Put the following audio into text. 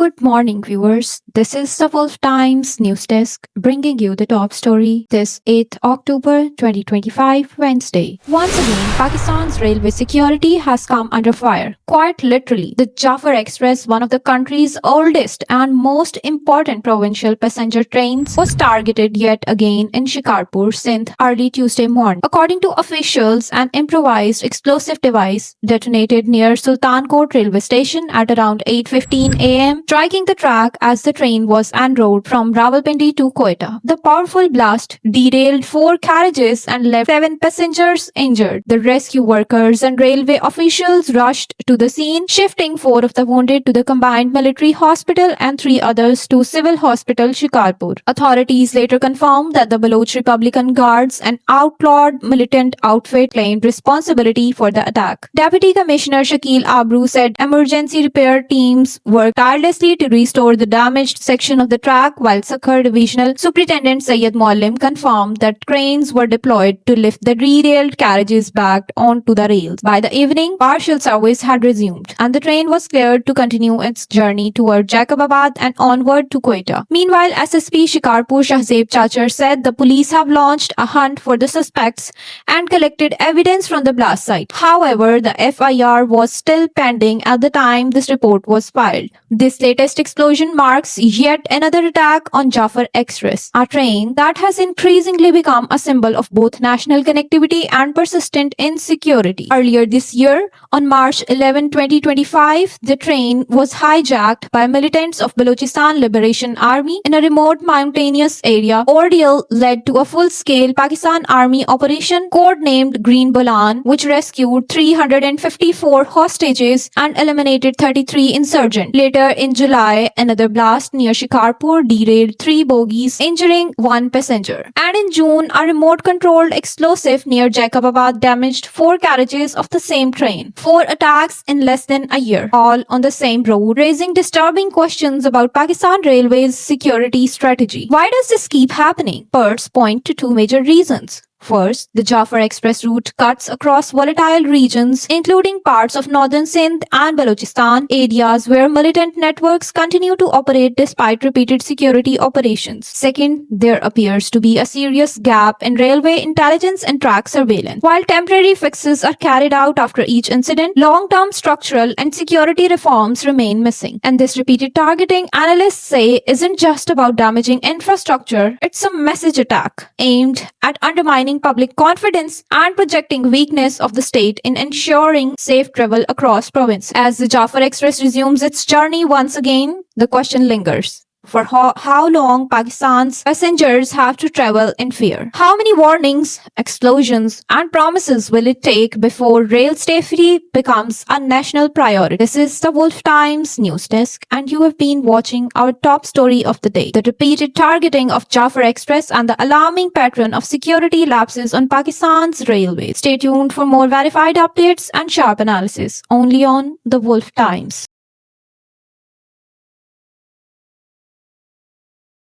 Good morning, viewers. This is the Wolf Times News Desk bringing you the top story this 8th October 2025, Wednesday. Once again, Pakistan's railway security has come under fire. Quite literally, the Jafar Express, one of the country's oldest and most important provincial passenger trains, was targeted yet again in Shikarpur, Sindh, early Tuesday morning. According to officials, an improvised explosive device detonated near Sultankot railway station at around 8:15 a.m., striking the track as the train was en route from Rawalpindi to Quetta. The powerful blast derailed 4 carriages and left 7 passengers injured. The rescue workers and railway officials rushed to the scene, shifting 4 of the wounded to the combined military hospital and 3 others to civil hospital Shikarpur. Authorities later confirmed that the Baloch Republican Guards, an outlawed militant outfit, claimed responsibility for the attack. Deputy Commissioner Shakil Abru said emergency repair teams worked tirelessly to restore the damaged section of the track, while Sakhar Divisional Superintendent Syed Muallim confirmed that cranes were deployed to lift the derailed carriages back onto the rails. By the evening, partial service had resumed, and the train was cleared to continue its journey toward Jacobabad and onward to Quetta. Meanwhile, SSP Shikarpur Shahzeb Chachar said the police have launched a hunt for the suspects and collected evidence from the blast site. However, the FIR was still pending at the time this report was filed. This latest explosion marks yet another attack on Jafar Express, a train that has increasingly become a symbol of both national connectivity and persistent insecurity. Earlier this year, on March 11, 2025, the train was hijacked by militants of Balochistan Liberation Army in a remote mountainous area. Ordeal led to a full-scale Pakistan Army operation codenamed Green Bolan, which rescued 354 hostages and eliminated 33 insurgents. Later in July, another blast near Shikarpur derailed 3 bogies, injuring 1 passenger. And in June, a remote-controlled explosive near Jacobabad damaged 4 carriages of the same train. 4 attacks in less than a year, all on the same route, raising disturbing questions about Pakistan Railways' security strategy. Why does this keep happening? Experts point to 2 major reasons. First, the Jafar Express route cuts across volatile regions, including parts of northern Sindh and Balochistan, areas where militant networks continue to operate despite repeated security operations. Second, there appears to be a serious gap in railway intelligence and track surveillance. While temporary fixes are carried out after each incident, long-term structural and security reforms remain missing. And this repeated targeting, analysts say, isn't just about damaging infrastructure, it's a message attack aimed at undermining public confidence and projecting weakness of the state in ensuring safe travel across province. As the Jafar Express resumes its journey once again, the question lingers. For how long Pakistan's passengers have to travel in fear? How many warnings, explosions, and promises will it take before rail safety becomes a national priority? This is the Wolf Times News Desk, and you have been watching our top story of the day: the repeated targeting of Jafar Express and the alarming pattern of security lapses on Pakistan's railways. Stay tuned for more verified updates and sharp analysis only on the Wolf Times.